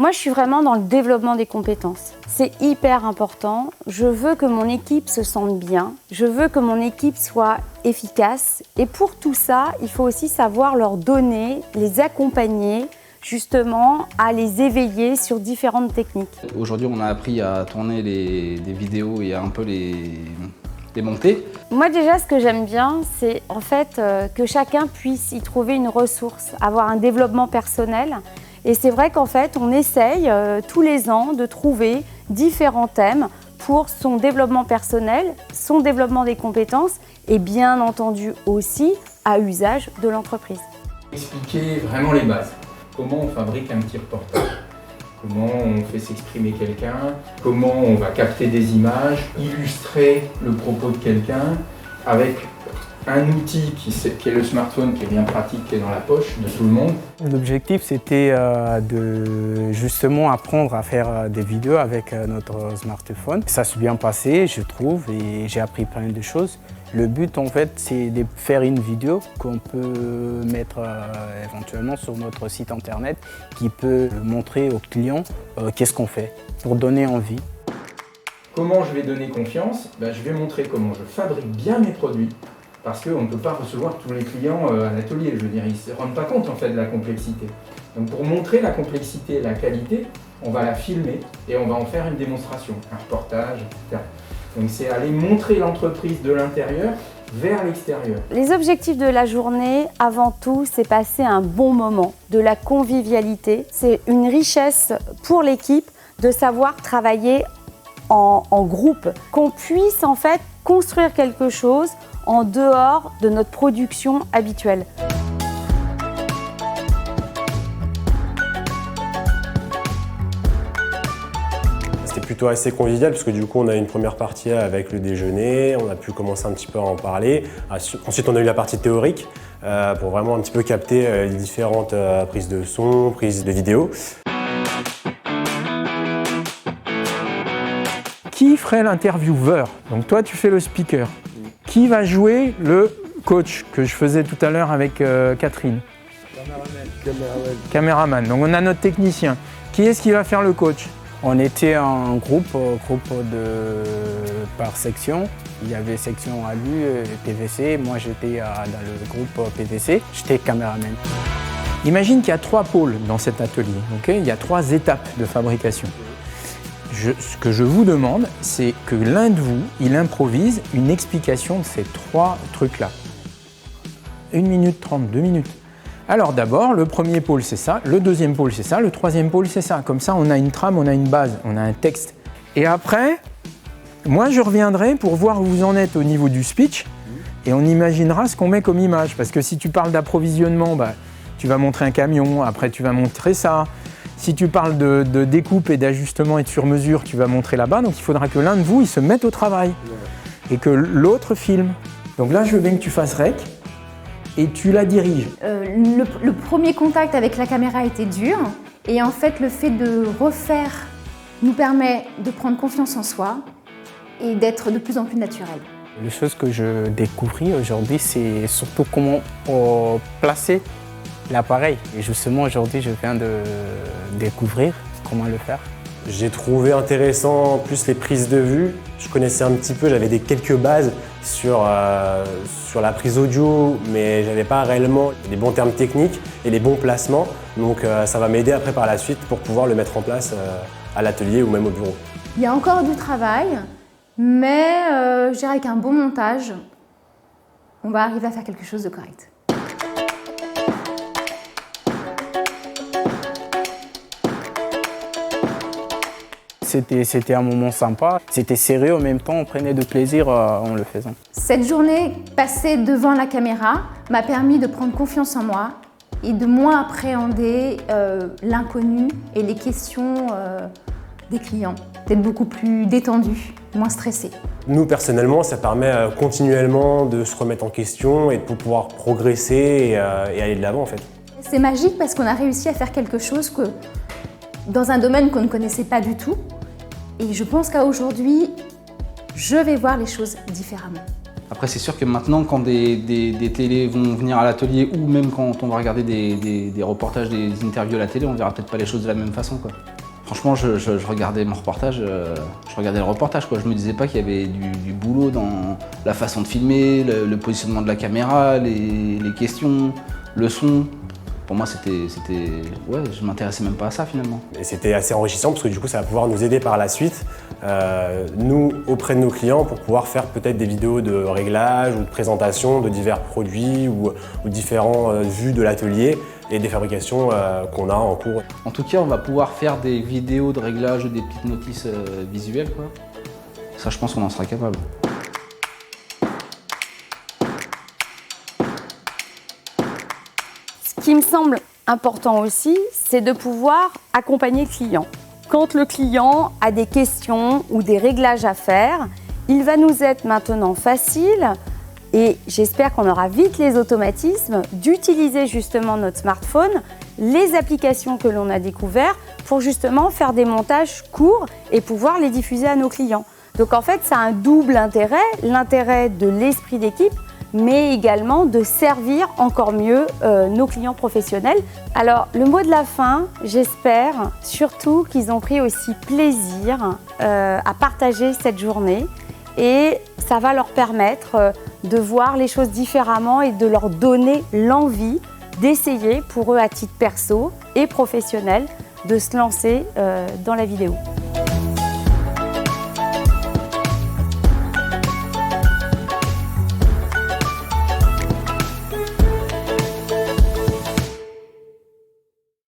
Moi, je suis vraiment dans le développement des compétences. C'est hyper important. Je veux que mon équipe se sente bien. Je veux que mon équipe soit efficace. Et pour tout ça, il faut aussi savoir leur donner, les accompagner, justement, à les éveiller sur différentes techniques. Aujourd'hui, on a appris à tourner des vidéos et à un peu les monter. Moi, déjà, ce que j'aime bien, c'est en fait que chacun puisse y trouver une ressource, avoir un développement personnel. Et c'est vrai qu'en fait, on essaye tous les ans de trouver différents thèmes pour son développement personnel, son développement des compétences et bien entendu aussi à usage de l'entreprise. Expliquer vraiment les bases. Comment on fabrique un petit reportage, comment on fait s'exprimer quelqu'un, comment on va capter des images, illustrer le propos de quelqu'un avec un outil qui est le smartphone, qui est bien pratique, qui est dans la poche de tout le monde. L'objectif, c'était de justement apprendre à faire des vidéos avec notre smartphone. Ça s'est bien passé, je trouve, et j'ai appris plein de choses. Le but, en fait, c'est de faire une vidéo qu'on peut mettre éventuellement sur notre site internet qui peut montrer aux clients qu'est-ce qu'on fait pour donner envie. Comment je vais donner confiance? Je vais montrer comment je fabrique bien mes produits. Parce qu'on ne peut pas recevoir tous les clients à l'atelier, je veux dire, ils ne se rendent pas compte en fait de la complexité. Donc pour montrer la complexité et la qualité, on va la filmer et on va en faire une démonstration, un reportage, etc. Donc c'est aller montrer l'entreprise de l'intérieur vers l'extérieur. Les objectifs de la journée, avant tout, c'est passer un bon moment, de la convivialité. C'est une richesse pour l'équipe de savoir travailler en groupe, qu'on puisse en fait construire quelque chose en dehors de notre production habituelle. C'était plutôt assez convivial parce que du coup on a eu une première partie avec le déjeuner, on a pu commencer un petit peu à en parler. Ensuite on a eu la partie théorique pour vraiment un petit peu capter les différentes prises de son, prises de vidéo. Qui ferait l'intervieweur? Donc toi tu fais le speaker. Qui va jouer le coach que je faisais tout à l'heure avec Catherine? Caméraman. Donc on a notre technicien. Qui est-ce qui va faire le coach? On était en groupe par section. Il y avait section ALU et PVC. Moi, j'étais dans le groupe PVC. J'étais caméraman. Imagine qu'il y a 3 pôles dans cet atelier. Okay, il y a 3 étapes de fabrication. Ce que je vous demande, c'est que l'un de vous, il improvise une explication de ces 3 trucs-là. 1 minute 30, 2 minutes. Alors d'abord, le premier pôle, c'est ça. Le deuxième pôle, c'est ça. Le troisième pôle, c'est ça. Comme ça, on a une trame, on a une base, on a un texte. Et après, moi, je reviendrai pour voir où vous en êtes au niveau du speech et on imaginera ce qu'on met comme image. Parce que si tu parles d'approvisionnement, tu vas montrer un camion, après tu vas montrer ça. Si tu parles de découpe et d'ajustement et de sur-mesure, tu vas montrer là-bas. Donc il faudra que l'un de vous, il se mette au travail et que l'autre filme. Donc là, je veux bien que tu fasses rec et tu la diriges. Le premier contact avec la caméra était dur et en fait, le fait de refaire nous permet de prendre confiance en soi et d'être de plus en plus naturel. Les choses que je découvris aujourd'hui, c'est surtout comment placer l'appareil. Et justement, aujourd'hui, je viens de découvrir comment le faire. J'ai trouvé intéressant plus les prises de vue. Je connaissais un petit peu, j'avais quelques bases sur la prise audio, mais j'avais pas réellement les bons termes techniques et les bons placements. Donc ça va m'aider après par la suite pour pouvoir le mettre en place à l'atelier ou même au bureau. Il y a encore du travail, mais je dirais qu'un bon montage, on va arriver à faire quelque chose de correct. C'était un moment sympa, c'était sérieux en même temps, on prenait de plaisir en le faisant. Cette journée passée devant la caméra m'a permis de prendre confiance en moi et de moins appréhender l'inconnu et les questions des clients, d'être beaucoup plus détendu, moins stressé. Nous, personnellement, ça permet continuellement de se remettre en question et de pouvoir progresser et aller de l'avant en fait. C'est magique parce qu'on a réussi à faire quelque chose dans un domaine qu'on ne connaissait pas du tout. Et je pense qu'à aujourd'hui, je vais voir les choses différemment. Après, c'est sûr que maintenant, quand des télés vont venir à l'atelier ou même quand on va regarder des reportages, des interviews à la télé, on verra peut-être pas les choses de la même façon, quoi. Franchement, je regardais mon reportage, je regardais le reportage, quoi. Je me disais pas qu'il y avait du boulot dans la façon de filmer, le positionnement de la caméra, les questions, le son. Pour moi, ouais, je m'intéressais même pas à ça finalement. Et c'était assez enrichissant parce que du coup, ça va pouvoir nous aider par la suite, nous, auprès de nos clients, pour pouvoir faire peut-être des vidéos de réglage ou de présentation de divers produits ou différentes vues de l'atelier et des fabrications qu'on a en cours. En tout cas, on va pouvoir faire des vidéos de réglage, des petites notices visuelles, quoi. Ça, je pense qu'on en sera capable. Ce qui me semble important aussi, c'est de pouvoir accompagner le client. Quand le client a des questions ou des réglages à faire, il va nous être maintenant facile, et j'espère qu'on aura vite les automatismes, d'utiliser justement notre smartphone, les applications que l'on a découvertes pour justement faire des montages courts et pouvoir les diffuser à nos clients. Donc en fait, ça a un double intérêt, l'intérêt de l'esprit d'équipe, mais également de servir encore mieux nos clients professionnels. Alors, le mot de la fin, j'espère surtout qu'ils ont pris aussi plaisir à partager cette journée et ça va leur permettre de voir les choses différemment et de leur donner l'envie d'essayer pour eux à titre perso et professionnel de se lancer dans la vidéo.